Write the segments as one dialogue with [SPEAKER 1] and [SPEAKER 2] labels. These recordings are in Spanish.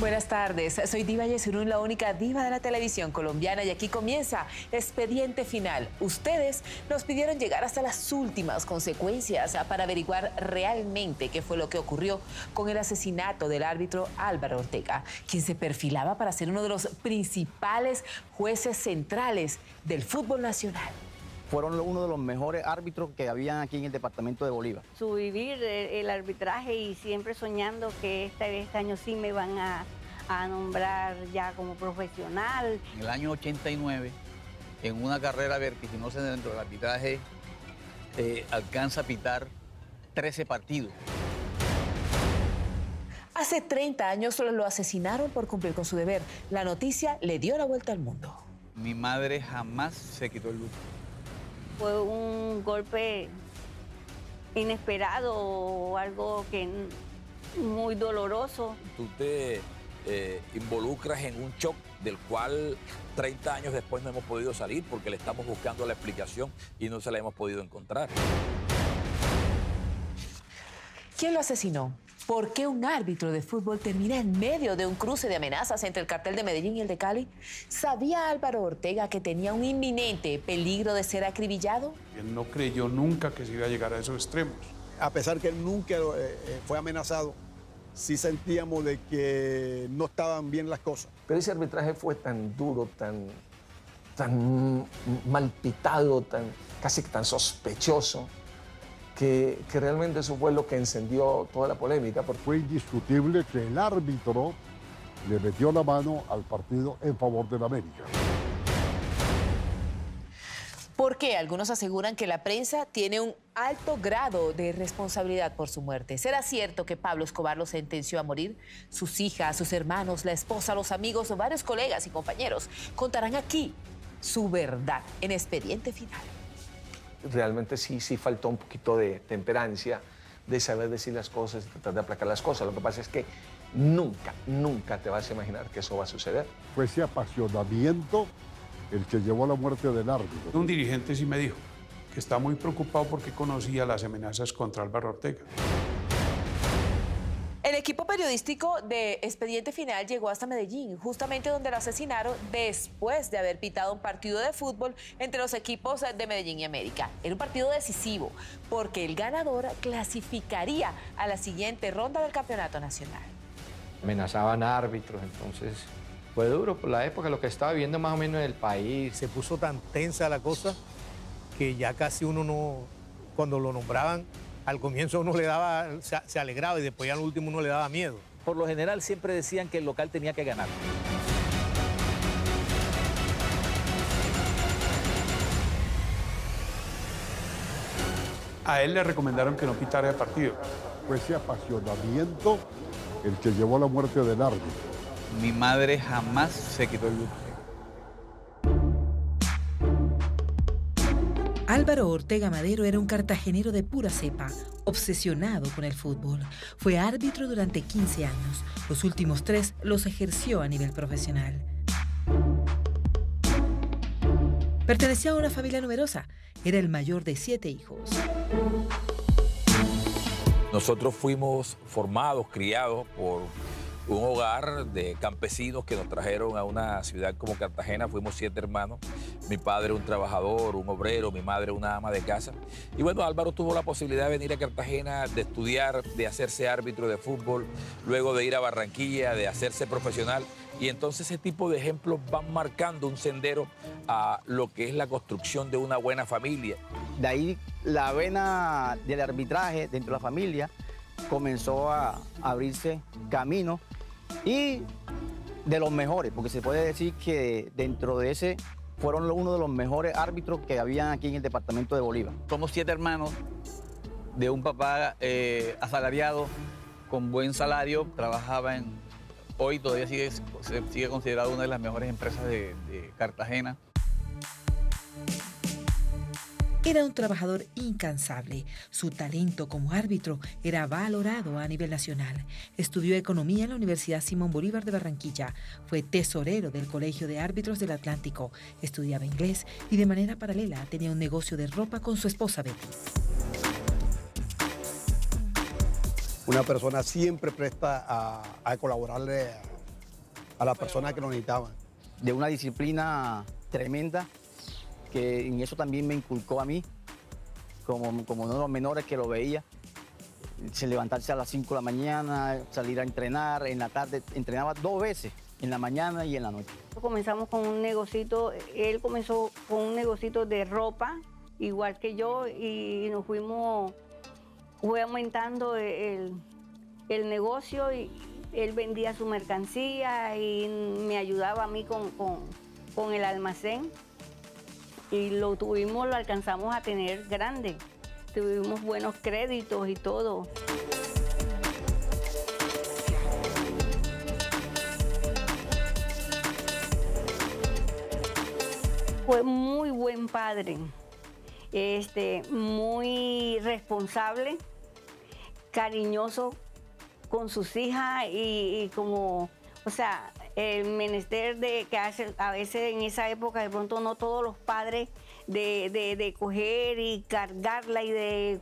[SPEAKER 1] Buenas tardes, soy Diva Yesurún, la única diva de la televisión colombiana, y aquí comienza Expediente Final. Ustedes nos pidieron llegar hasta las últimas consecuencias para averiguar realmente qué fue lo que ocurrió con el asesinato del árbitro Álvaro Ortega, quien se perfilaba para ser uno de los principales jueces centrales del fútbol nacional.
[SPEAKER 2] Fueron uno de los mejores árbitros que había aquí en el departamento de Bolívar.
[SPEAKER 3] Su vivir el arbitraje y siempre soñando que este año sí me van a nombrar ya como profesional.
[SPEAKER 4] En el año 89, en una carrera vertiginosa dentro del arbitraje, alcanza a pitar 13 partidos.
[SPEAKER 1] Hace 30 años lo asesinaron por cumplir con su deber. La noticia le dio la vuelta al mundo.
[SPEAKER 4] Mi madre jamás se quitó el luto.
[SPEAKER 3] Fue un golpe inesperado o algo que muy doloroso.
[SPEAKER 5] Tú te involucras en un shock del cual 30 años después no hemos podido salir porque le estamos buscando la explicación y no se la hemos podido encontrar.
[SPEAKER 1] ¿Quién lo asesinó? ¿Por qué un árbitro de fútbol termina en medio de un cruce de amenazas entre el cartel de Medellín y el de Cali? ¿Sabía Álvaro Ortega que tenía un inminente peligro de ser acribillado?
[SPEAKER 6] Él no creyó nunca que se iba a llegar a esos extremos.
[SPEAKER 7] A pesar que él nunca fue amenazado, sí sentíamos de que no estaban bien las cosas.
[SPEAKER 8] Pero ese arbitraje fue tan duro, tan mal pitado, casi tan sospechoso, que realmente eso fue lo que encendió toda la polémica.
[SPEAKER 9] Fue indiscutible que el árbitro le metió la mano al partido en favor de la América.
[SPEAKER 1] Porque algunos aseguran que la prensa tiene un alto grado de responsabilidad por su muerte. ¿Será cierto que Pablo Escobar lo sentenció a morir? Sus hijas, sus hermanos, la esposa, los amigos, varios colegas y compañeros contarán aquí su verdad en Expediente Final.
[SPEAKER 8] Realmente sí faltó un poquito de temperancia, de saber decir las cosas, de tratar de aplacar las cosas. Lo que pasa es que nunca te vas a imaginar que eso va a suceder.
[SPEAKER 9] Fue ese apasionamiento el que llevó a la muerte del árbitro.
[SPEAKER 6] Un dirigente sí me dijo que está muy preocupado porque conocía las amenazas contra Álvaro Ortega.
[SPEAKER 1] El equipo periodístico de Expediente Final llegó hasta Medellín, justamente donde lo asesinaron después de haber pitado un partido de fútbol entre los equipos de Medellín y América. Era un partido decisivo porque el ganador clasificaría a la siguiente ronda del campeonato nacional.
[SPEAKER 10] Amenazaban árbitros, entonces fue duro por la época, lo que estaba viviendo más o menos en el país.
[SPEAKER 11] Se puso tan tensa la cosa que ya casi uno no, cuando lo nombraban, al comienzo uno le daba, se alegraba y después ya al último uno le daba miedo.
[SPEAKER 2] Por lo general siempre decían que el local tenía que ganar.
[SPEAKER 6] A él le recomendaron que no pitara el partido.
[SPEAKER 9] Fue ese apasionamiento el que llevó a la muerte del árbitro.
[SPEAKER 4] Mi madre jamás se quitó el luto.
[SPEAKER 12] Álvaro Ortega Madero era un cartagenero de pura cepa, obsesionado con el fútbol. Fue árbitro durante 15 años. Los últimos 3 los ejerció a nivel profesional. Pertenecía a una familia numerosa. Era el mayor de 7 hijos.
[SPEAKER 5] Nosotros fuimos formados, criados por un hogar de campesinos que nos trajeron a una ciudad como Cartagena. Fuimos 7 hermanos. Mi padre un trabajador, un obrero, mi madre una ama de casa. Y bueno, Álvaro tuvo la posibilidad de venir a Cartagena, de estudiar, de hacerse árbitro de fútbol, luego de ir a Barranquilla, de hacerse profesional. Y entonces ese tipo de ejemplos van marcando un sendero a lo que es la construcción de una buena familia.
[SPEAKER 2] De ahí la vena del arbitraje dentro de la familia comenzó a abrirse camino y de los mejores, porque se puede decir que dentro de ese fueron uno de los mejores árbitros que había aquí en el departamento de Bolívar.
[SPEAKER 4] Somos 7 hermanos de un papá asalariado con buen salario, trabajaba hoy todavía sigue considerado una de las mejores empresas de Cartagena.
[SPEAKER 12] Era un trabajador incansable. Su talento como árbitro era valorado a nivel nacional. Estudió economía en la Universidad Simón Bolívar de Barranquilla. Fue tesorero del Colegio de Árbitros del Atlántico. Estudiaba inglés y de manera paralela tenía un negocio de ropa con su esposa Betty.
[SPEAKER 7] Una persona siempre presta a colaborarle a las personas que lo necesitaban.
[SPEAKER 2] De una disciplina tremenda, que en eso también me inculcó a mí, como uno de los menores que lo veía. Levantarse a las 5 de la mañana, salir a entrenar, en la tarde entrenaba 2 veces, en la mañana y en la noche.
[SPEAKER 3] Comenzamos con un negocito, él comenzó con un negocito de ropa, igual que yo, y nos fue aumentando el negocio, y él vendía su mercancía y me ayudaba a mí con el almacén. Y lo alcanzamos a tener grande. Tuvimos buenos créditos y todo. Fue muy buen padre, muy responsable, cariñoso con sus hijas y como, o sea, el menester de que a veces en esa época de pronto no todos los padres de coger y cargarla y de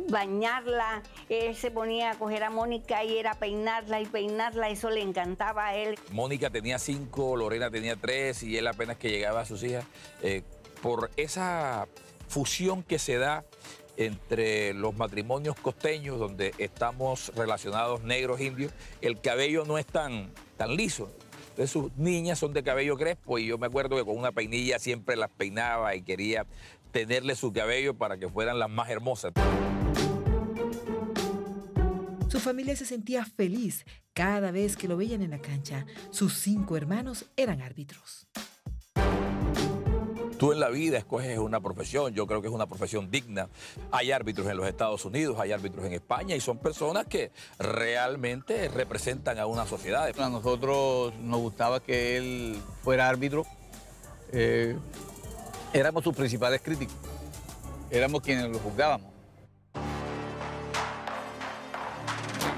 [SPEAKER 3] bañarla. Él se ponía a coger a Mónica y era peinarla y peinarla, eso le encantaba a él.
[SPEAKER 5] Mónica tenía 5, Lorena tenía 3 y él apenas que llegaba a sus hijas. Por esa fusión que se da entre los matrimonios costeños, donde estamos relacionados negros, indios, el cabello no es tan liso. Entonces sus niñas son de cabello crespo y yo me acuerdo que con una peinilla siempre las peinaba y quería tenerle su cabello para que fueran las más hermosas.
[SPEAKER 12] Su familia se sentía feliz cada vez que lo veían en la cancha. Sus 5 hermanos eran árbitros.
[SPEAKER 5] Tú en la vida escoges una profesión, yo creo que es una profesión digna. Hay árbitros en los Estados Unidos, hay árbitros en España y son personas que realmente representan a una sociedad.
[SPEAKER 4] A nosotros nos gustaba que él fuera árbitro. Éramos sus principales críticos, éramos quienes lo juzgábamos.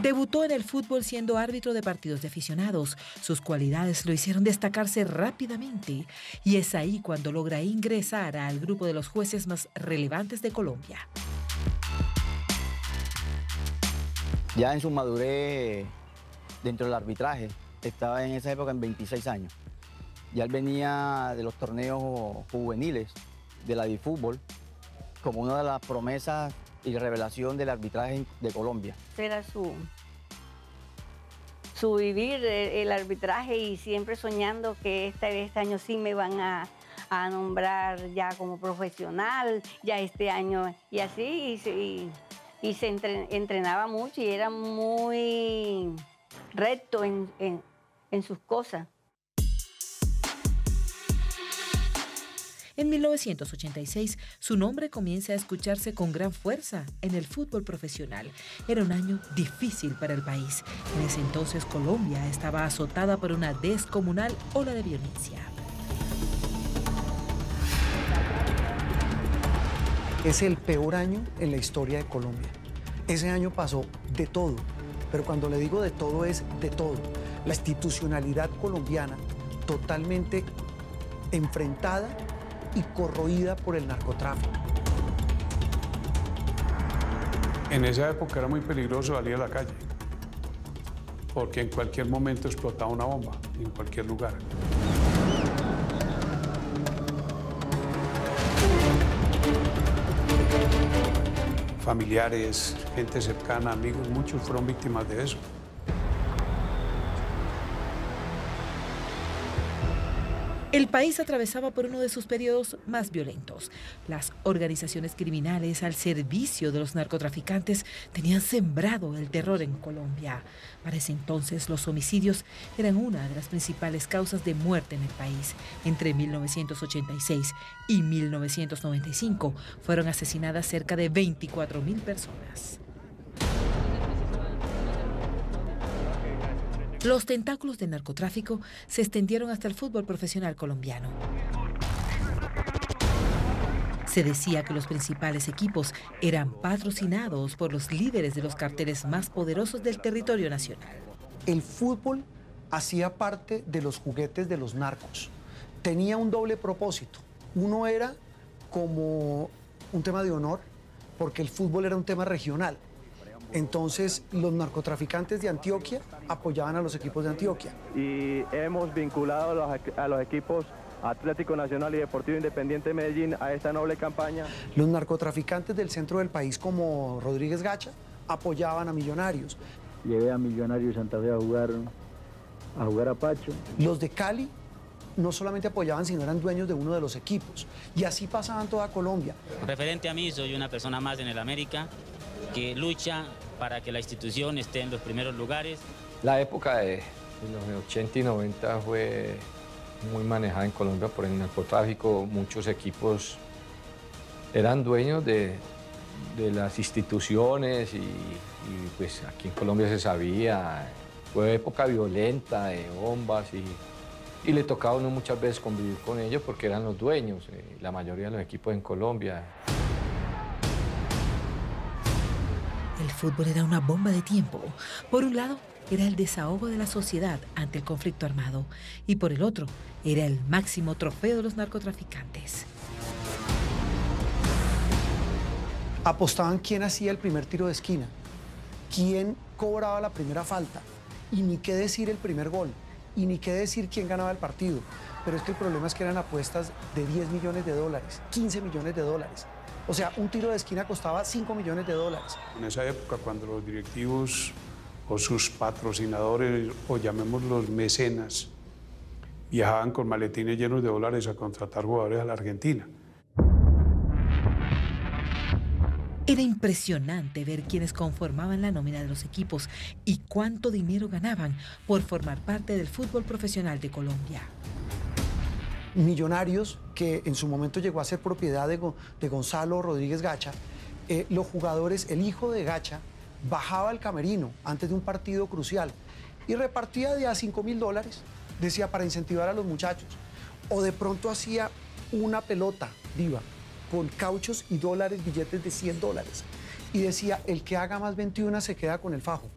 [SPEAKER 12] Debutó en el fútbol siendo árbitro de partidos de aficionados. Sus cualidades lo hicieron destacarse rápidamente y es ahí cuando logra ingresar al grupo de los jueces más relevantes de Colombia.
[SPEAKER 2] Ya en su madurez dentro del arbitraje, estaba en esa época en 26 años. Ya él venía de los torneos juveniles de la Difútbol como una de las promesas y revelación del arbitraje de Colombia.
[SPEAKER 3] Era su vivir el arbitraje y siempre soñando que este año sí me van a nombrar ya como profesional, ya este año y así, y se entrenaba mucho y era muy recto en sus cosas.
[SPEAKER 12] En 1986, su nombre comienza a escucharse con gran fuerza en el fútbol profesional. Era un año difícil para el país. En ese entonces, Colombia estaba azotada por una descomunal ola de violencia.
[SPEAKER 13] Es el peor año en la historia de Colombia. Ese año pasó de todo, pero cuando le digo de todo es de todo. La institucionalidad colombiana totalmente enfrentada y corroída por el narcotráfico.
[SPEAKER 6] En esa época era muy peligroso salir a la calle, porque en cualquier momento explotaba una bomba, en cualquier lugar. Familiares, gente cercana, amigos, muchos fueron víctimas de eso.
[SPEAKER 12] El país atravesaba por uno de sus periodos más violentos. Las organizaciones criminales al servicio de los narcotraficantes tenían sembrado el terror en Colombia. Para ese entonces, los homicidios eran una de las principales causas de muerte en el país. Entre 1986 y 1995 fueron asesinadas cerca de 24.000 personas. Los tentáculos del narcotráfico se extendieron hasta el fútbol profesional colombiano. Se decía que los principales equipos eran patrocinados por los líderes de los carteles más poderosos del territorio nacional.
[SPEAKER 13] El fútbol hacía parte de los juguetes de los narcos. Tenía un doble propósito. Uno era como un tema de honor, porque el fútbol era un tema regional. Entonces, los narcotraficantes de Antioquia apoyaban a los equipos de Antioquia.
[SPEAKER 14] Y hemos vinculado a los equipos Atlético Nacional y Deportivo Independiente de Medellín a esta noble campaña.
[SPEAKER 13] Los narcotraficantes del centro del país, como Rodríguez Gacha, apoyaban a Millonarios.
[SPEAKER 15] Llevé a Millonarios Santa Fe a jugar a Pacho.
[SPEAKER 13] Los de Cali no solamente apoyaban, sino eran dueños de uno de los equipos. Y así pasaba en toda Colombia.
[SPEAKER 16] Referente a mí, soy una persona más en el América que lucha para que la institución esté en los primeros lugares.
[SPEAKER 10] La época de los 80 y 90 fue muy manejada en Colombia por el narcotráfico. Muchos equipos eran dueños de las instituciones y pues aquí en Colombia se sabía. Fue época violenta, de bombas y le tocaba a uno muchas veces convivir con ellos porque eran los dueños, la mayoría de los equipos en Colombia.
[SPEAKER 12] El fútbol era una bomba de tiempo. Por un lado, era el desahogo de la sociedad ante el conflicto armado y por el otro, era el máximo trofeo de los narcotraficantes.
[SPEAKER 13] Apostaban quién hacía el primer tiro de esquina, quién cobraba la primera falta y ni qué decir el primer gol y ni qué decir quién ganaba el partido. Pero es que el problema es que eran apuestas de 10 millones de dólares, 15 millones de dólares. O sea, un tiro de esquina costaba 5 millones de dólares.
[SPEAKER 6] En esa época, cuando los directivos o sus patrocinadores, o llamémoslos mecenas, viajaban con maletines llenos de dólares a contratar jugadores a la Argentina.
[SPEAKER 12] Era impresionante ver quiénes conformaban la nómina de los equipos y cuánto dinero ganaban por formar parte del fútbol profesional de Colombia.
[SPEAKER 13] Millonarios, que en su momento llegó a ser propiedad de Gonzalo Rodríguez Gacha, los jugadores, el hijo de Gacha, bajaba al camerino antes de un partido crucial y repartía de a $5.000, decía, para incentivar a los muchachos. O de pronto hacía una pelota viva con cauchos y dólares, billetes de $100. Y decía, el que haga más 21 se queda con el fajo.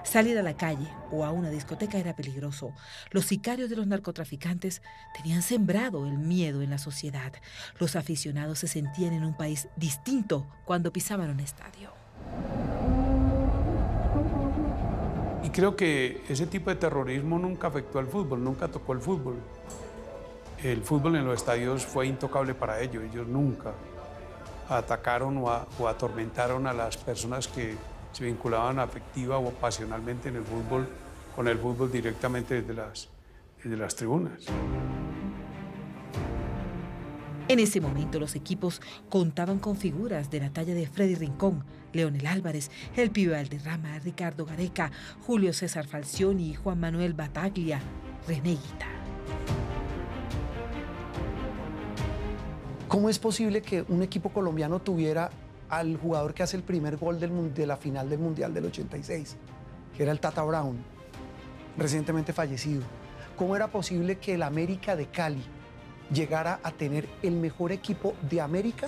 [SPEAKER 12] Salir a la calle o a una discoteca era peligroso. Los sicarios de los narcotraficantes tenían sembrado el miedo en la sociedad. Los aficionados se sentían en un país distinto cuando pisaban un estadio.
[SPEAKER 6] Y creo que ese tipo de terrorismo nunca afectó al fútbol, nunca tocó el fútbol. El fútbol en los estadios fue intocable para ellos. Ellos nunca atacaron o atormentaron a las personas que se vinculaban afectiva o pasionalmente en el fútbol, con el fútbol directamente desde las tribunas.
[SPEAKER 12] En ese momento los equipos contaban con figuras de la talla de Freddy Rincón, Leonel Álvarez, el Pibe Valderrama, Ricardo Gareca, Julio César Falcioni, Juan Manuel Bataglia, René Higuita.
[SPEAKER 13] ¿Cómo es posible que un equipo colombiano tuviera al jugador que hace el primer gol de la final del Mundial del 86, que era el Tata Brown, recientemente fallecido? ¿Cómo era posible que el América de Cali llegara a tener el mejor equipo de América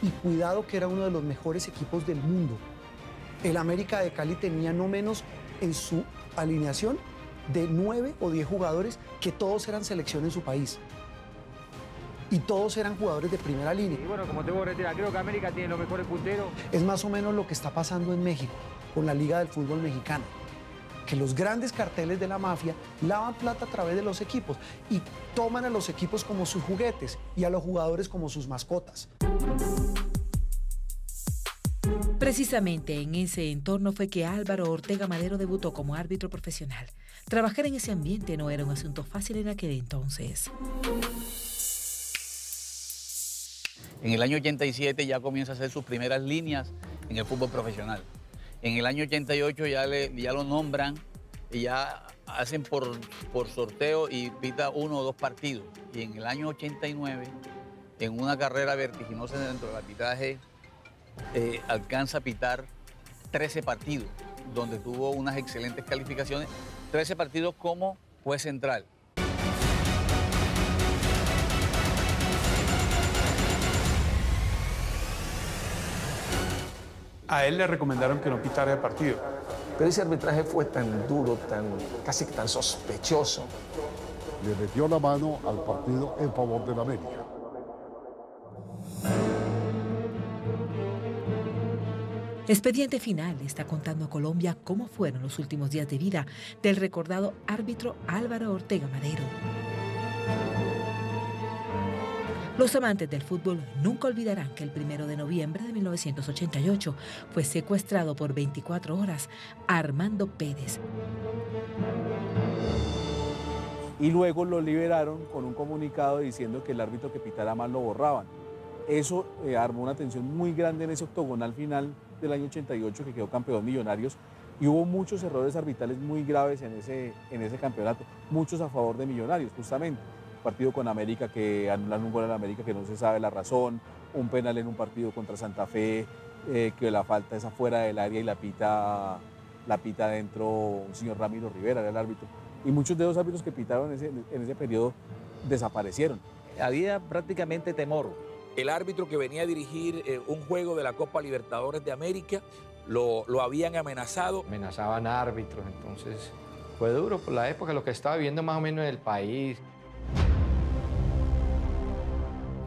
[SPEAKER 13] y cuidado que era uno de los mejores equipos del mundo? El América de Cali tenía no menos en su alineación de 9 o 10 jugadores que todos eran selección en su país. Y todos eran jugadores de primera línea.
[SPEAKER 17] Y bueno, como te voy a retirar, creo que América tiene los mejores punteros.
[SPEAKER 13] Es más o menos lo que está pasando en México con la Liga del Fútbol Mexicano, que los grandes carteles de la mafia lavan plata a través de los equipos y toman a los equipos como sus juguetes y a los jugadores como sus mascotas.
[SPEAKER 12] Precisamente en ese entorno fue que Álvaro Ortega Madero debutó como árbitro profesional. Trabajar en ese ambiente no era un asunto fácil en aquel entonces.
[SPEAKER 4] En el año 87 ya comienza a hacer sus primeras líneas en el fútbol profesional. En el año 88 ya lo nombran y ya hacen por sorteo y pita 1 o 2 partidos. Y en el año 89, en una carrera vertiginosa dentro del arbitraje, alcanza a pitar 13 partidos, donde tuvo unas excelentes calificaciones, 13 partidos como juez central.
[SPEAKER 6] A él le recomendaron que no pitara el partido.
[SPEAKER 8] Pero ese arbitraje fue tan duro, casi que tan sospechoso.
[SPEAKER 9] Le metió la mano al partido en favor del América.
[SPEAKER 12] Expediente Final está contando a Colombia cómo fueron los últimos días de vida del recordado árbitro Álvaro Ortega Madero. Los amantes del fútbol nunca olvidarán que el 1 de noviembre de 1988 fue secuestrado por 24 horas Armando Pérez.
[SPEAKER 18] Y luego lo liberaron con un comunicado diciendo que el árbitro que pitara mal lo borraban. Eso armó una tensión muy grande en ese octogonal final del año 88 que quedó campeón Millonarios, y hubo muchos errores arbitrales muy graves en ese campeonato, muchos a favor de Millonarios justamente. Partido con América que anulan un gol a América que no se sabe la razón, un penal en un partido contra Santa Fe, que la falta es afuera del área y la pita dentro un señor Ramiro Rivera, era el árbitro. Y muchos de los árbitros que pitaron en ese periodo desaparecieron.
[SPEAKER 2] Había prácticamente temor.
[SPEAKER 5] El árbitro que venía a dirigir un juego de la Copa Libertadores de América lo habían amenazado.
[SPEAKER 10] Amenazaban árbitros, entonces fue duro por la época, lo que estaba viviendo más o menos en el país.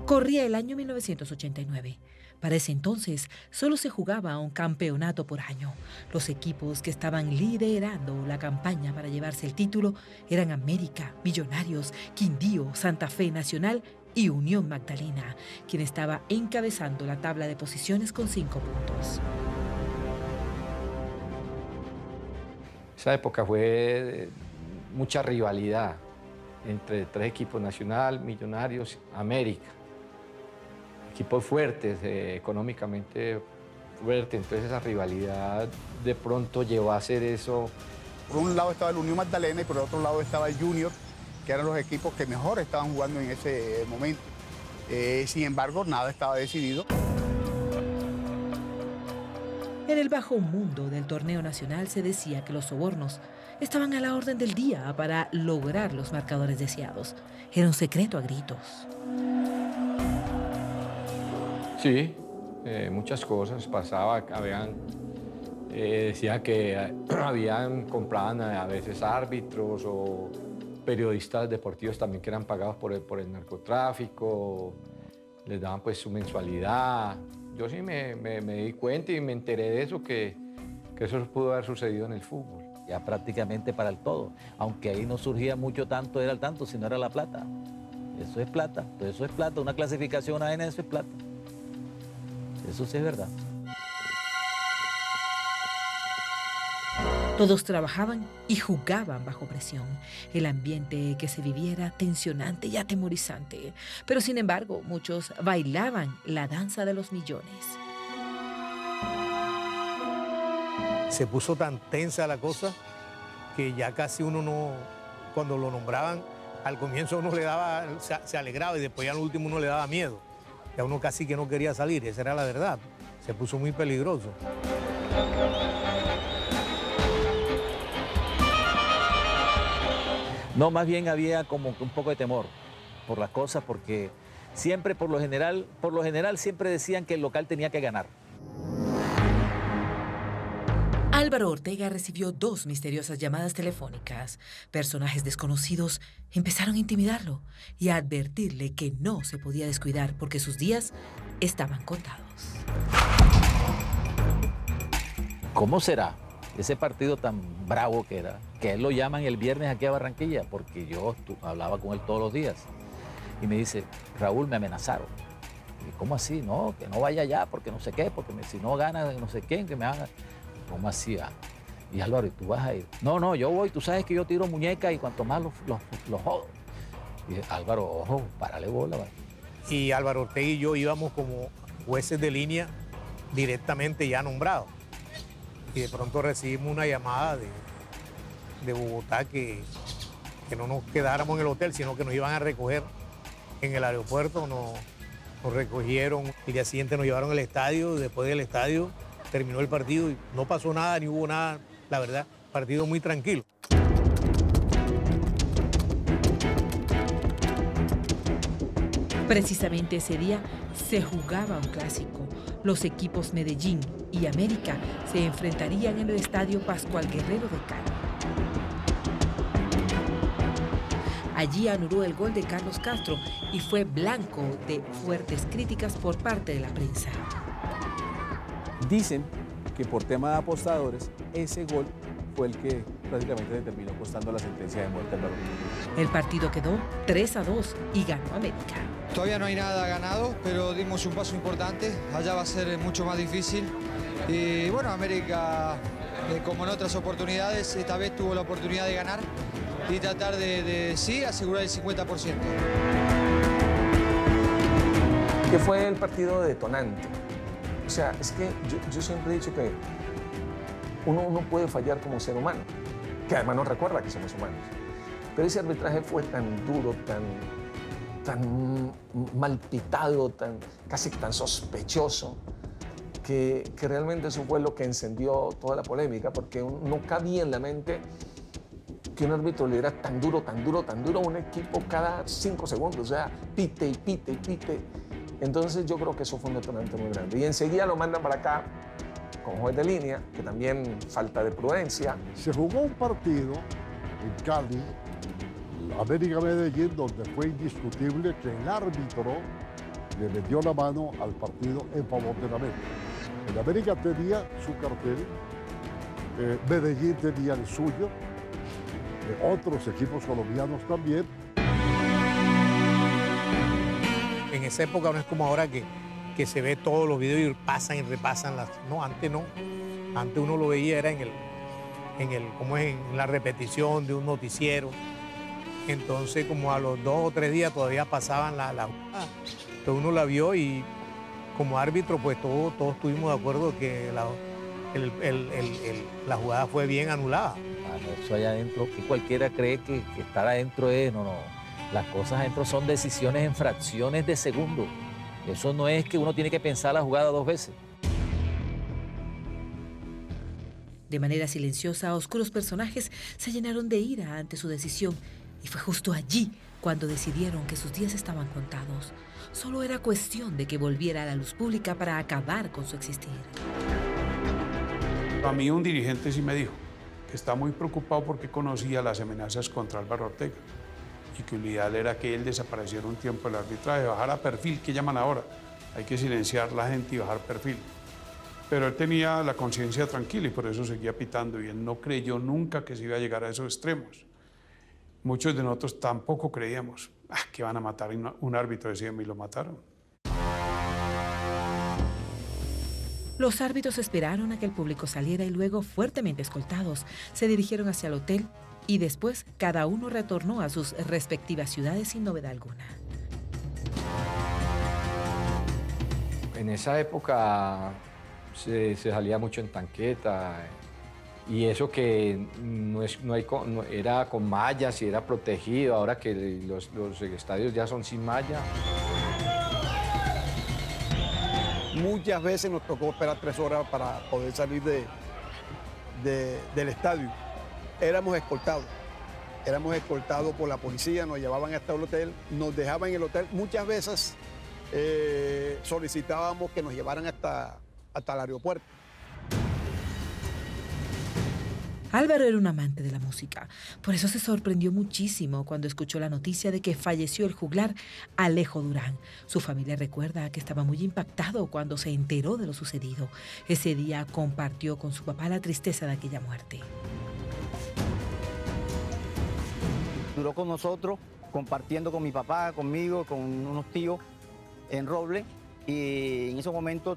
[SPEAKER 12] Corría el año 1989. Para ese entonces, solo se jugaba un campeonato por año. Los equipos que estaban liderando la campaña para llevarse el título eran América, Millonarios, Quindío, Santa Fe, Nacional y Unión Magdalena, quien estaba encabezando la tabla de posiciones con 5 puntos.
[SPEAKER 10] Esa época fue mucha rivalidad entre 3 equipos: Nacional, Millonarios, América. Equipos fuertes, económicamente fuertes, entonces esa rivalidad de pronto llevó a hacer eso.
[SPEAKER 19] Por un lado estaba el Unión Magdalena y por el otro lado estaba el Junior, que eran los equipos que mejor estaban jugando en ese momento. Sin embargo, nada estaba decidido.
[SPEAKER 12] En el bajo mundo del torneo nacional se decía que los sobornos estaban a la orden del día para lograr los marcadores deseados. Era un secreto a gritos.
[SPEAKER 10] Sí, muchas cosas pasaba. Decía que compraban a veces árbitros o periodistas deportivos también que eran pagados por el narcotráfico, les daban pues su mensualidad. Yo sí me di cuenta y me enteré de eso, que eso pudo haber sucedido en el fútbol.
[SPEAKER 2] Ya prácticamente para el todo, aunque ahí no surgía mucho tanto, era el tanto, sino era la plata. Eso es plata, todo eso es plata, una clasificación a N, eso es plata. Eso sí es verdad.
[SPEAKER 12] Todos trabajaban y jugaban bajo presión. El ambiente que se viviera tensionante y atemorizante. Pero sin embargo, muchos bailaban la danza de los millones.
[SPEAKER 11] Se puso tan tensa la cosa que ya casi uno no, cuando lo nombraban, al comienzo uno le daba, se alegraba y después ya al último uno le daba miedo. Ya uno casi que no quería salir, esa era la verdad. Se puso muy peligroso.
[SPEAKER 2] No, más bien había como un poco de temor por las cosas, porque siempre, por lo general siempre decían que el local tenía que ganar.
[SPEAKER 12] Álvaro Ortega recibió 2 misteriosas llamadas telefónicas. Personajes desconocidos empezaron a intimidarlo y a advertirle que no se podía descuidar porque sus días estaban contados.
[SPEAKER 2] ¿Cómo será ese partido tan bravo que era? Que él lo llaman el viernes aquí a Barranquilla, porque yo hablaba con él todos los días. Y me dice, Raúl, me amenazaron. Y ¿cómo así? No, que no vaya allá porque no sé qué, porque si no gana no sé quién, que me haga... ¿Cómo así? Y Álvaro, ¿y tú vas a ir? No, yo voy, tú sabes que yo tiro muñecas y cuanto más los jodo. Y dije, Álvaro, ojo, párale bola. ¿Vale?
[SPEAKER 11] Y Álvaro Ortega y yo íbamos como jueces de línea directamente ya nombrados. Y de pronto recibimos una llamada de Bogotá que no nos quedáramos en el hotel, sino que nos iban a recoger en el aeropuerto. Nos recogieron y el día siguiente nos llevaron al estadio. Después del estadio terminó el partido y no pasó nada, ni hubo nada, la verdad, partido muy tranquilo.
[SPEAKER 12] Precisamente ese día se jugaba un clásico. Los equipos Medellín y América se enfrentarían en el estadio Pascual Guerrero de Cali. Allí anuló el gol de Carlos Castro y fue blanco de fuertes críticas por parte de la prensa.
[SPEAKER 18] Dicen que por tema de apostadores, ese gol fue el que prácticamente le terminó costando la sentencia de muerte al Barranquilla.
[SPEAKER 12] El partido quedó 3-2 y ganó América.
[SPEAKER 20] Todavía no hay nada ganado, pero dimos un paso importante. Allá va a ser mucho más difícil. Y bueno, América, como en otras oportunidades, esta vez tuvo la oportunidad de ganar y tratar de sí, asegurar el 50%.
[SPEAKER 8] ¿Qué fue el partido detonante? O sea, es que yo siempre he dicho que uno puede fallar como ser humano, que además nos recuerda que somos humanos. Pero ese arbitraje fue tan duro, tan mal pitado, casi tan sospechoso, que realmente eso fue lo que encendió toda la polémica, porque no cabía en la mente que un árbitro le diera tan duro a un equipo cada 5 segundos, o sea, pite y pite y pite. Entonces yo creo que eso fue un detonante muy grande. Y enseguida lo mandan para acá con juez de línea, que también falta de prudencia.
[SPEAKER 9] Se jugó un partido en Cali, América Medellín, donde fue indiscutible que el árbitro le metió la mano al partido en favor del América. El América tenía su cartel, Medellín tenía el suyo, otros equipos colombianos también.
[SPEAKER 11] En esa época no es como ahora que se ve todos los videos y pasan y repasan las... No, antes no. Antes uno lo veía era en la repetición de un noticiero. Entonces, como a los 2 o 3 días todavía pasaban la jugada. Entonces uno la vio y como árbitro, pues todos estuvimos de acuerdo que la jugada fue bien anulada.
[SPEAKER 21] Eso allá adentro, que cualquiera cree que estar adentro es... No. Las cosas adentro son decisiones en fracciones de segundo. Eso no es que uno tiene que pensar la jugada 2 veces.
[SPEAKER 12] De manera silenciosa, oscuros personajes se llenaron de ira ante su decisión y fue justo allí cuando decidieron que sus días estaban contados. Solo era cuestión de que volviera a la luz pública para acabar con su existir.
[SPEAKER 6] A mí un dirigente sí me dijo que está muy preocupado porque conocía las amenazas contra Álvaro Ortega y que lo ideal era que él desapareciera un tiempo del arbitraje, bajara perfil, que llaman ahora. Hay que silenciar la gente y bajar perfil. Pero él tenía la conciencia tranquila y por eso seguía pitando y él no creyó nunca que se iba a llegar a esos extremos. Muchos de nosotros tampoco creíamos que van a matar a un árbitro, decían, y lo mataron.
[SPEAKER 12] Los árbitros esperaron a que el público saliera y luego, fuertemente escoltados, se dirigieron hacia el hotel y después cada uno retornó a sus respectivas ciudades sin novedad alguna.
[SPEAKER 10] En esa época se salía mucho en tanqueta y eso que era con mallas y era protegido, ahora que los estadios ya son sin malla.
[SPEAKER 7] Muchas veces nos tocó esperar 3 horas para poder salir del estadio. Éramos escoltados por la policía, nos llevaban hasta el hotel, nos dejaban en el hotel. Muchas veces solicitábamos que nos llevaran hasta el aeropuerto.
[SPEAKER 12] Álvaro era un amante de la música, por eso se sorprendió muchísimo cuando escuchó la noticia de que falleció el juglar Alejo Durán. Su familia recuerda que estaba muy impactado cuando se enteró de lo sucedido. Ese día compartió con su papá la tristeza de aquella muerte.
[SPEAKER 2] Duró con nosotros, compartiendo con mi papá, conmigo, con unos tíos en Roble, y en esos momentos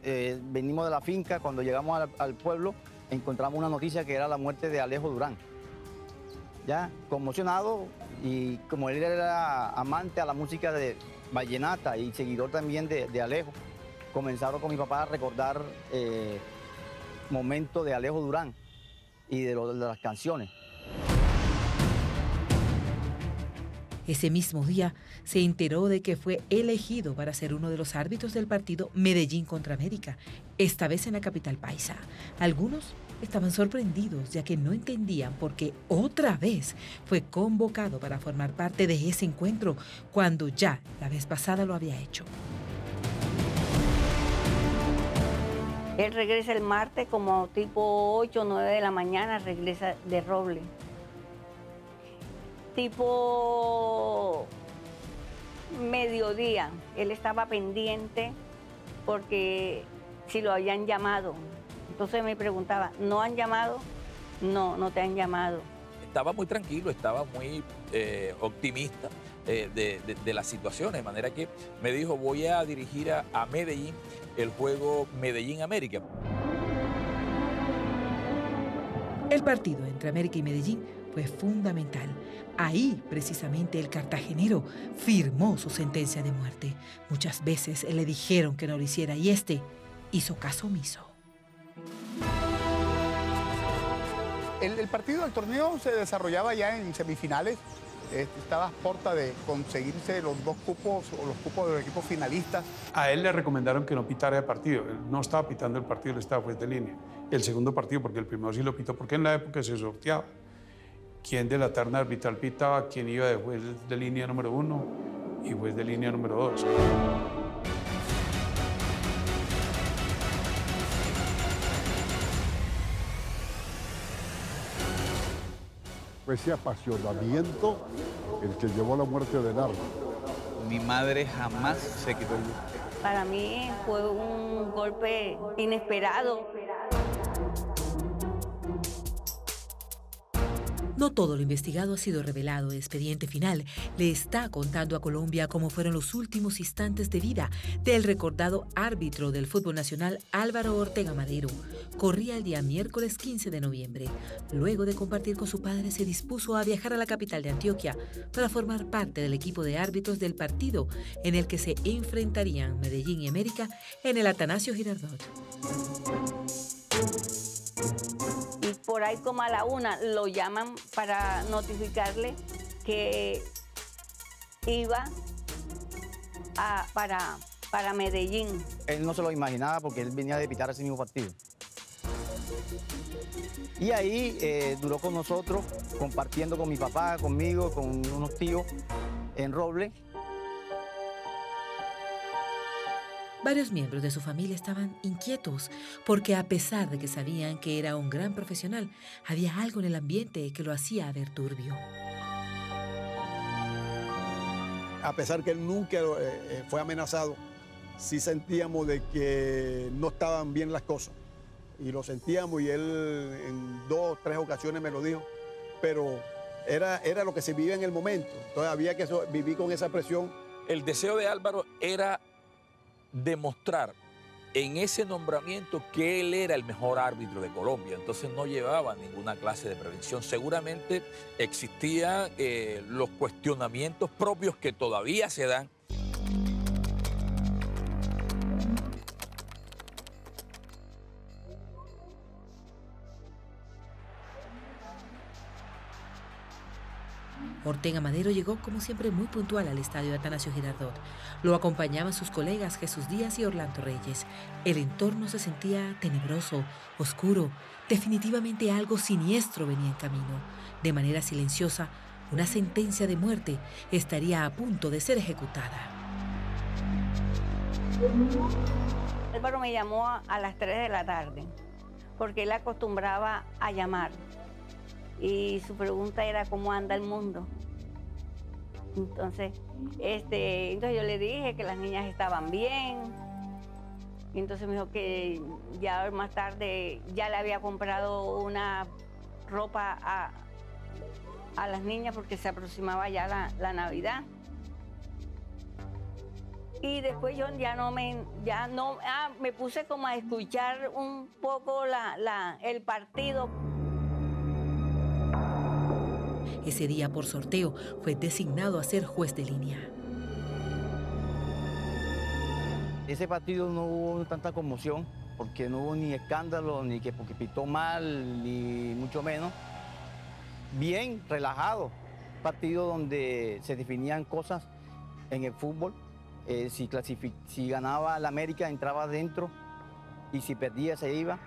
[SPEAKER 2] venimos de la finca. Cuando llegamos al pueblo encontramos una noticia que era la muerte de Alejo Durán. Ya conmocionado, y como él era amante a la música de vallenata y seguidor también de Alejo, comenzaron con mi papá a recordar momentos de Alejo Durán y de las canciones.
[SPEAKER 12] Ese mismo día se enteró de que fue elegido para ser uno de los árbitros del partido Medellín contra América, esta vez en la capital paisa. Algunos estaban sorprendidos ya que no entendían por qué otra vez fue convocado para formar parte de ese encuentro cuando ya la vez pasada lo había hecho.
[SPEAKER 3] Él regresa el martes como tipo 8 o 9 de la mañana, regresa de Roble. Tipo mediodía, él estaba pendiente porque si lo habían llamado Entonces me preguntaba, ¿no han llamado? No, no te han llamado.
[SPEAKER 5] Estaba muy tranquilo, estaba muy optimista de la situación, de manera que me dijo, voy a dirigir a Medellín el juego Medellín-América.
[SPEAKER 12] El partido entre América y Medellín fue fundamental. Ahí, precisamente, el cartagenero firmó su sentencia de muerte. Muchas veces le dijeron que no lo hiciera y este hizo caso omiso.
[SPEAKER 19] El partido del torneo se desarrollaba ya en semifinales. Estaba a puerta de conseguirse los 2 cupos o los cupos de los equipos finalistas.
[SPEAKER 6] A él le recomendaron que no pitara el partido. Él no estaba pitando el partido, él estaba juez de línea. El segundo partido, porque el primero sí lo pitó, porque en la época se sorteaba quién de la terna arbitral pitaba, quién iba de juez de línea número 1 y juez de línea número 2.
[SPEAKER 9] Fue ese apasionamiento el que llevó a la muerte del árbitro.
[SPEAKER 4] Mi madre jamás se quitó el gusto.
[SPEAKER 3] Para mí fue un golpe inesperado.
[SPEAKER 12] No todo lo investigado ha sido revelado. El expediente final le está contando a Colombia cómo fueron los últimos instantes de vida del recordado árbitro del fútbol nacional Álvaro Ortega Madero. Corría el día miércoles 15 de noviembre. Luego de compartir con su padre, se dispuso a viajar a la capital de Antioquia para formar parte del equipo de árbitros del partido en el que se enfrentarían Medellín y América en el Atanasio Girardot.
[SPEAKER 3] Por ahí como a la 1 lo llaman para notificarle que iba para Medellín.
[SPEAKER 2] Él no se lo imaginaba porque él venía de pitar ese mismo partido. Y ahí duró con nosotros, compartiendo con mi papá, conmigo, con unos tíos en Roble.
[SPEAKER 12] Varios miembros de su familia estaban inquietos porque, a pesar de que sabían que era un gran profesional, había algo en el ambiente que lo hacía ver turbio.
[SPEAKER 7] A pesar que él nunca fue amenazado, sí sentíamos de que no estaban bien las cosas. Y lo sentíamos y él en 2 o 3 ocasiones me lo dijo, pero era lo que se vivía en el momento. Entonces había que vivir con esa presión.
[SPEAKER 5] El deseo de Álvaro era demostrar en ese nombramiento que él era el mejor árbitro de Colombia, entonces no llevaba ninguna clase de prevención. Seguramente existían los cuestionamientos propios que todavía se dan.
[SPEAKER 12] Ortega Madero llegó, como siempre, muy puntual al estadio de Atanasio Girardot. Lo acompañaban sus colegas Jesús Díaz y Orlando Reyes. El entorno se sentía tenebroso, oscuro. Definitivamente algo siniestro venía en camino. De manera silenciosa, una sentencia de muerte estaría a punto de ser ejecutada.
[SPEAKER 3] Álvaro me llamó a las 3 de la tarde, porque él acostumbraba a llamar. Y su pregunta era cómo anda el mundo. Entonces yo le dije que las niñas estaban bien. Y entonces me dijo que ya más tarde ya le había comprado una ropa a las niñas porque se aproximaba ya la Navidad. Y después yo me puse como a escuchar un poco el partido.
[SPEAKER 12] Ese día, por sorteo, fue designado a ser juez de línea.
[SPEAKER 2] Ese partido no hubo tanta conmoción, porque no hubo ni escándalo, ni que porque pitó mal, ni mucho menos. Bien, relajado. Partido donde se definían cosas en el fútbol. Si ganaba la América, entraba adentro, y si perdía, se iba.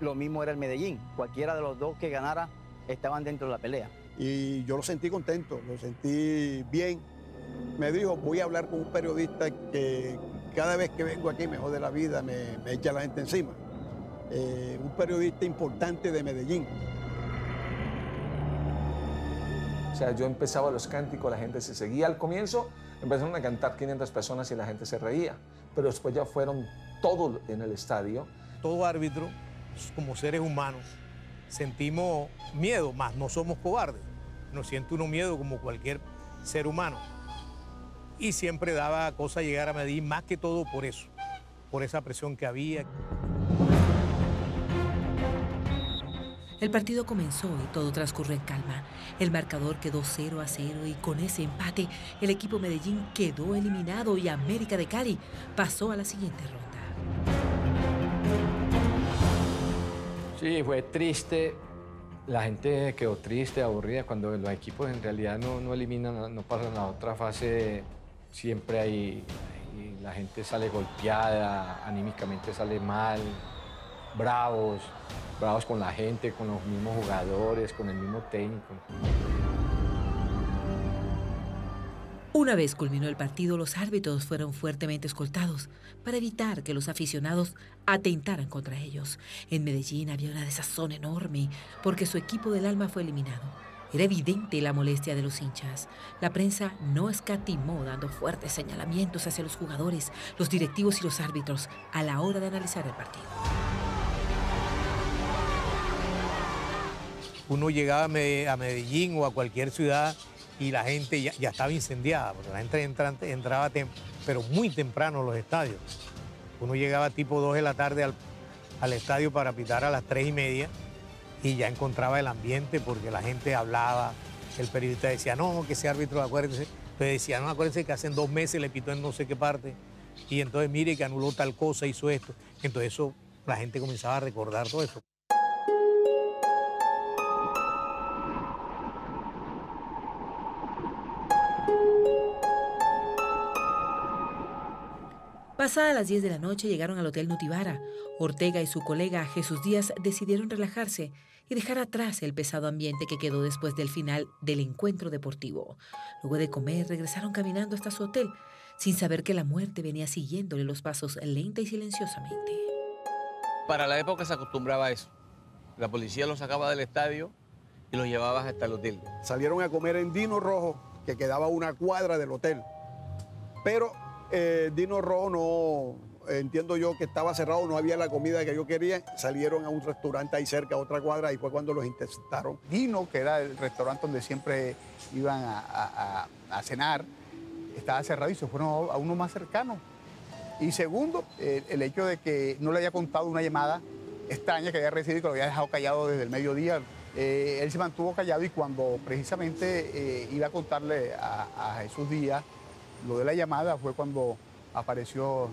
[SPEAKER 2] Lo mismo era el Medellín. Cualquiera de los dos que ganara, estaban dentro de la pelea.
[SPEAKER 7] Y yo lo sentí contento, lo sentí bien. Me dijo, voy a hablar con un periodista que cada vez que vengo aquí me jode la vida, me echa la gente encima. Un periodista importante de Medellín.
[SPEAKER 8] O sea, yo empezaba los cánticos, la gente se seguía. Al comienzo empezaron a cantar 500 personas y la gente se reía. Pero después ya fueron todos en el estadio
[SPEAKER 11] todo árbitro, como seres humanos, sentimos miedo, más no somos cobardes. Nos siente uno miedo como cualquier ser humano. Y siempre daba cosa llegar a Medellín, más que todo por eso, por esa presión que había.
[SPEAKER 12] El partido comenzó y todo transcurrió en calma. El marcador quedó 0-0 y con ese empate el equipo Medellín quedó eliminado y América de Cali pasó a la siguiente ronda.
[SPEAKER 10] Sí, fue triste. La gente quedó triste, aburrida, cuando los equipos en realidad no eliminan, no pasan a otra fase. Siempre hay la gente sale golpeada, anímicamente sale mal, bravos con la gente, con los mismos jugadores, con el mismo técnico.
[SPEAKER 12] Una vez culminó el partido, los árbitros fueron fuertemente escoltados para evitar que los aficionados atentaran contra ellos. En Medellín había una desazón enorme porque su equipo del alma fue eliminado. Era evidente la molestia de los hinchas. La prensa no escatimó dando fuertes señalamientos hacia los jugadores, los directivos y los árbitros a la hora de analizar el partido.
[SPEAKER 11] Uno llegaba a Medellín o a cualquier ciudad y la gente ya estaba incendiada, porque la gente entraba pero muy temprano a los estadios. Uno llegaba tipo 2 de la tarde al estadio para pitar a las 3:30 y ya encontraba el ambiente porque la gente hablaba, el periodista decía, no, que ese árbitro, acuérdense. Entonces decía, no, acuérdense que hace 2 meses le pitó en no sé qué parte y entonces mire que anuló tal cosa, hizo esto. Entonces eso, la gente comenzaba a recordar todo eso.
[SPEAKER 12] Pasadas las 10 de la noche llegaron al Hotel Nutibara. Ortega y su colega Jesús Díaz decidieron relajarse y dejar atrás el pesado ambiente que quedó después del final del encuentro deportivo. Luego de comer, regresaron caminando hasta su hotel, sin saber que la muerte venía siguiéndole los pasos lenta y silenciosamente.
[SPEAKER 4] Para la época se acostumbraba a eso. La policía los sacaba del estadio y los llevaba hasta el hotel.
[SPEAKER 7] Salieron a comer en Dino Rojo, que quedaba a 1 cuadra del hotel. Pero Dino Rojo no, entiendo yo que estaba cerrado, no había la comida que yo quería. Salieron a un restaurante ahí cerca, a otra cuadra, y fue cuando los interceptaron.
[SPEAKER 19] Dino, que era el restaurante donde siempre iban a cenar, estaba cerrado y se fueron a uno más cercano. Y segundo, el hecho de que no le haya contado una llamada extraña que había recibido y que lo había dejado callado desde el mediodía. Él se mantuvo callado y cuando precisamente iba a contarle a Jesús Díaz lo de la llamada fue cuando apareció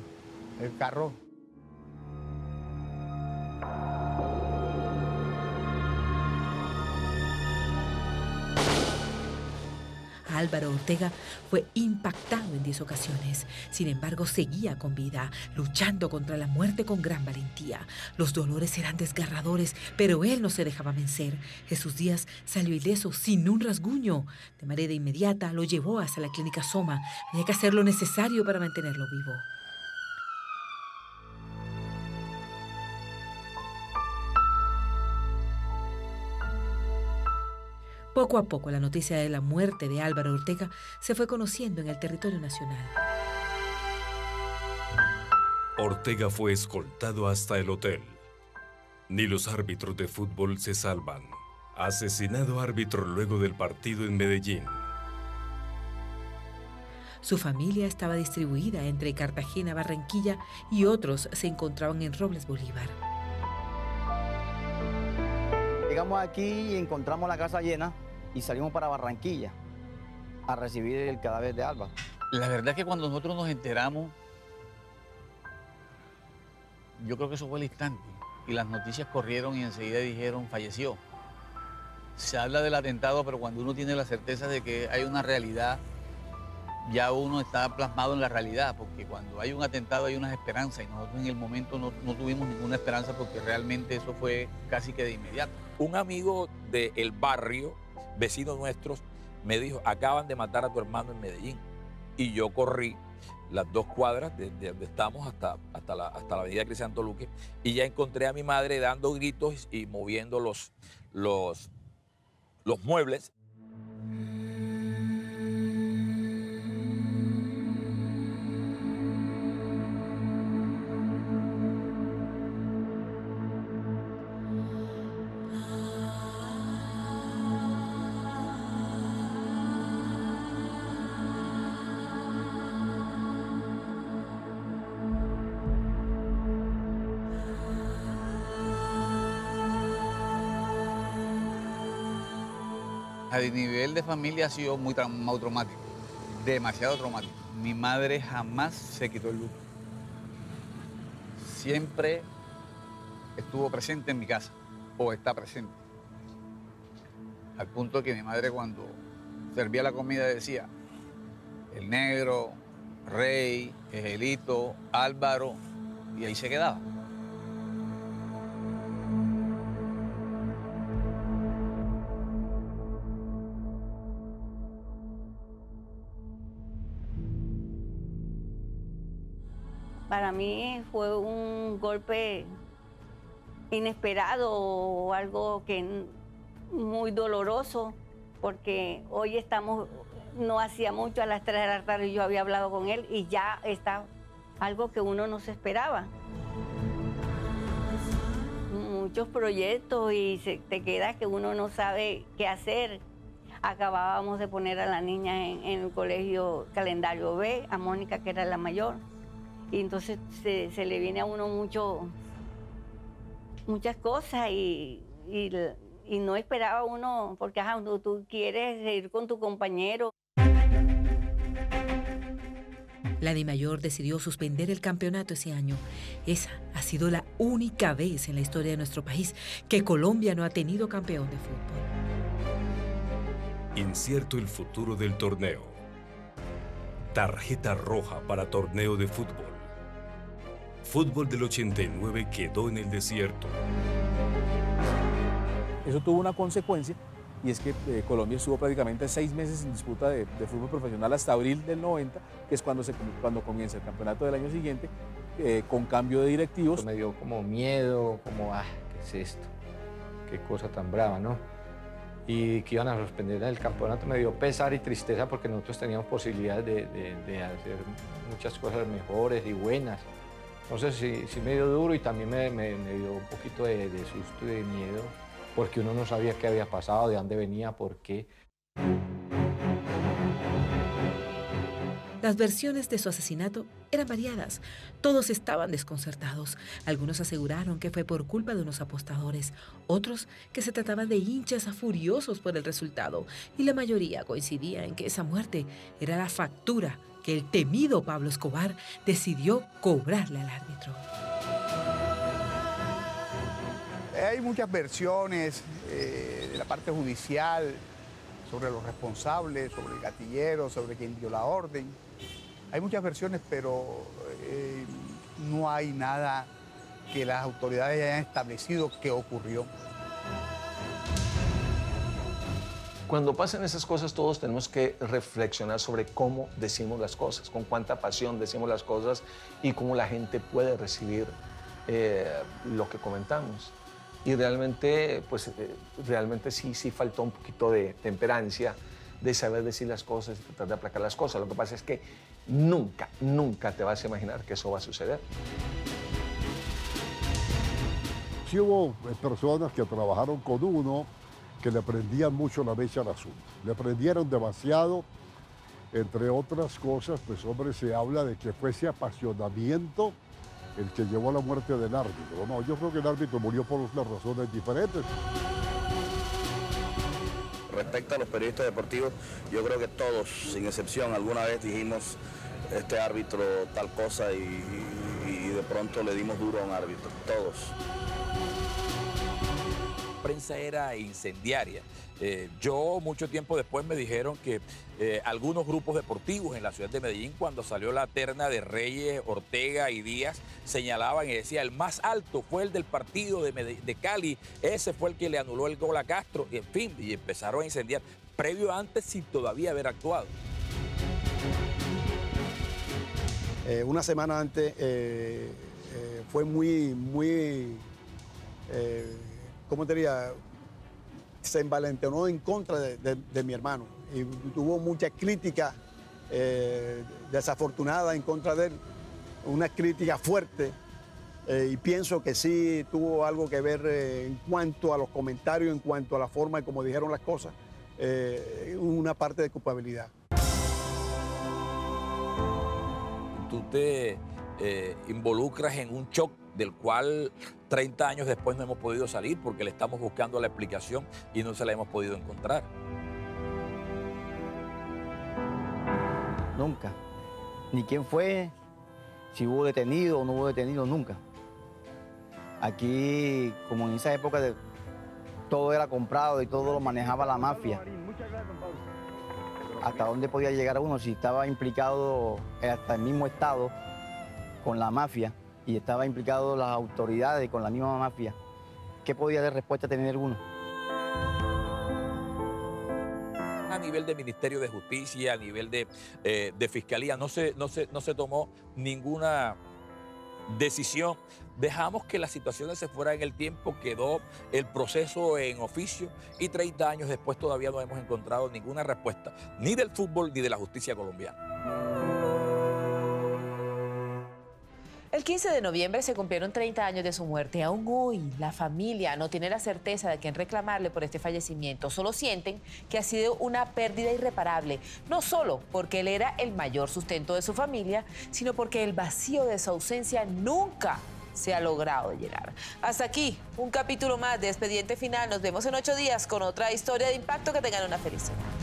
[SPEAKER 19] el carro.
[SPEAKER 12] Álvaro Ortega fue impactado en 10 ocasiones. Sin embargo, seguía con vida, luchando contra la muerte con gran valentía. Los dolores eran desgarradores, pero él no se dejaba vencer. Jesús Díaz salió ileso, sin un rasguño. De manera inmediata lo llevó hasta la clínica Soma. Había que hacer lo necesario para mantenerlo vivo. Poco a poco la noticia de la muerte de Álvaro Ortega se fue conociendo en el territorio nacional.
[SPEAKER 1] Ortega fue escoltado hasta el hotel. Ni los árbitros de fútbol se salvan. Asesinado árbitro luego del partido en Medellín.
[SPEAKER 12] Su familia estaba distribuida entre Cartagena, Barranquilla y otros se encontraban en Robles, Bolívar.
[SPEAKER 2] Llegamos aquí y encontramos la casa llena y salimos para Barranquilla a recibir el cadáver de Álvaro.
[SPEAKER 4] La verdad es que cuando nosotros nos enteramos, yo creo que eso fue el instante. Y las noticias corrieron y enseguida dijeron, falleció. Se habla del atentado, pero cuando uno tiene la certeza de que hay una realidad, ya uno está plasmado en la realidad, porque cuando hay un atentado hay unas esperanzas y nosotros en el momento no tuvimos ninguna esperanza porque realmente eso fue casi que de inmediato.
[SPEAKER 5] Un amigo del barrio, vecinos nuestros, me dijo, acaban de matar a tu hermano en Medellín. Y yo corrí las 2 cuadras desde donde estamos hasta la avenida Cristiano Luque y ya encontré a mi madre dando gritos y moviendo los muebles.
[SPEAKER 14] A nivel de familia ha sido muy traumático, demasiado traumático. Mi madre jamás se quitó el luto. Siempre estuvo presente en mi casa, o está presente. Al punto que mi madre cuando servía la comida decía, el negro, Rey, Egelito, Álvaro, y ahí se quedaba.
[SPEAKER 3] Para mí fue un golpe inesperado o algo que muy doloroso, porque hoy estamos, no hacía mucho, a las 3 de la tarde yo había hablado con él y ya está algo que uno no se esperaba. Muchos proyectos y te queda que uno no sabe qué hacer. Acabábamos de poner a la niña en el colegio calendario B, a Mónica, que era la mayor. Y entonces se le viene a uno muchas cosas y no esperaba uno, porque tú quieres ir con tu compañero.
[SPEAKER 12] La DIMAYOR decidió suspender el campeonato ese año. Esa ha sido la única vez en la historia de nuestro país que Colombia no ha tenido campeón de fútbol.
[SPEAKER 1] Incierto el futuro del torneo. Tarjeta roja para torneo de fútbol. Fútbol del 89 quedó en el desierto.
[SPEAKER 18] Eso tuvo una consecuencia, y es que Colombia estuvo prácticamente 6 meses sin disputa de fútbol profesional hasta abril del 90, que es cuando comienza el campeonato del año siguiente, con cambio de directivos.
[SPEAKER 10] Me dio como miedo, como, ¿qué es esto? Qué cosa tan brava, ¿no? Y que iban a suspender el campeonato me dio pesar y tristeza porque nosotros teníamos posibilidades de hacer muchas cosas mejores y buenas. Entonces sí me dio duro y también me dio un poquito de susto y de miedo, porque uno no sabía qué había pasado, de dónde venía, por qué.
[SPEAKER 12] Las versiones de su asesinato eran variadas. Todos estaban desconcertados. Algunos aseguraron que fue por culpa de unos apostadores, otros que se trataba de hinchas furiosos por el resultado, y la mayoría coincidía en que esa muerte era la factura que el temido Pablo Escobar decidió cobrarle al árbitro.
[SPEAKER 19] Hay muchas versiones de la parte judicial sobre los responsables, sobre el gatillero, sobre quien dio la orden. Hay muchas versiones, pero no hay nada que las autoridades hayan establecido que ocurrió.
[SPEAKER 8] Cuando pasan esas cosas, todos tenemos que reflexionar sobre cómo decimos las cosas, con cuánta pasión decimos las cosas y cómo la gente puede recibir lo que comentamos. Y realmente, pues, realmente sí faltó un poquito de temperancia, de saber decir las cosas, de tratar de aplacar las cosas. Lo que pasa es que nunca te vas a imaginar que eso va a suceder.
[SPEAKER 9] Sí hubo personas que trabajaron con uno que le prendían mucho la mecha al asunto. Le prendieron demasiado, entre otras cosas, pues hombre, se habla de que fue ese apasionamiento el que llevó a la muerte del árbitro. No, yo creo que el árbitro murió por unas razones diferentes.
[SPEAKER 22] Respecto a los periodistas deportivos, yo creo que todos, sin excepción, alguna vez dijimos este árbitro tal cosa y de pronto le dimos duro a un árbitro, todos.
[SPEAKER 5] La prensa era incendiaria. Yo mucho tiempo después me dijeron que algunos grupos deportivos en la ciudad de Medellín, cuando salió la terna de Reyes, Ortega y Díaz, señalaban y decían, el más alto fue el del partido de Cali, ese fue el que le anuló el gol a Castro, y en fin, y empezaron a incendiar, previo antes sin todavía haber actuado.
[SPEAKER 7] Una semana antes fue muy, ¿cómo te diría? Se envalentonó en contra de mi hermano y tuvo mucha crítica desafortunada en contra de él, una crítica fuerte y pienso que sí tuvo algo que ver en cuanto a los comentarios, en cuanto a la forma en cómo dijeron las cosas, una parte de culpabilidad.
[SPEAKER 5] Tú te involucras en un shock del cual 30 años después no hemos podido salir porque le estamos buscando la explicación y no se la hemos podido encontrar.
[SPEAKER 2] nunca. Ni quién fue, si hubo detenido o no hubo detenido, nunca. Aquí, como en esa época, todo era comprado y todo lo manejaba la mafia. ¿Hasta dónde podía llegar uno si estaba implicado hasta el mismo Estado con la mafia y estaba implicado las autoridades con la misma mafia? ¿Qué podía de respuesta tener uno?
[SPEAKER 5] A nivel de Ministerio de Justicia, a nivel de Fiscalía, no se tomó ninguna decisión. Dejamos que las situaciones se fueran en el tiempo, quedó el proceso en oficio y 30 años después todavía no hemos encontrado ninguna respuesta, ni del fútbol ni de la justicia colombiana.
[SPEAKER 15] El 15 de noviembre se cumplieron 30 años de su muerte. Aún hoy, la familia no tiene la certeza de quién reclamarle por este fallecimiento. Solo sienten que ha sido una pérdida irreparable. No solo porque él era el mayor sustento de su familia, sino porque el vacío de su ausencia nunca se ha logrado llenar. Hasta aquí, un capítulo más de Expediente Final. Nos vemos en 8 días con otra historia de impacto. Que tengan una feliz semana.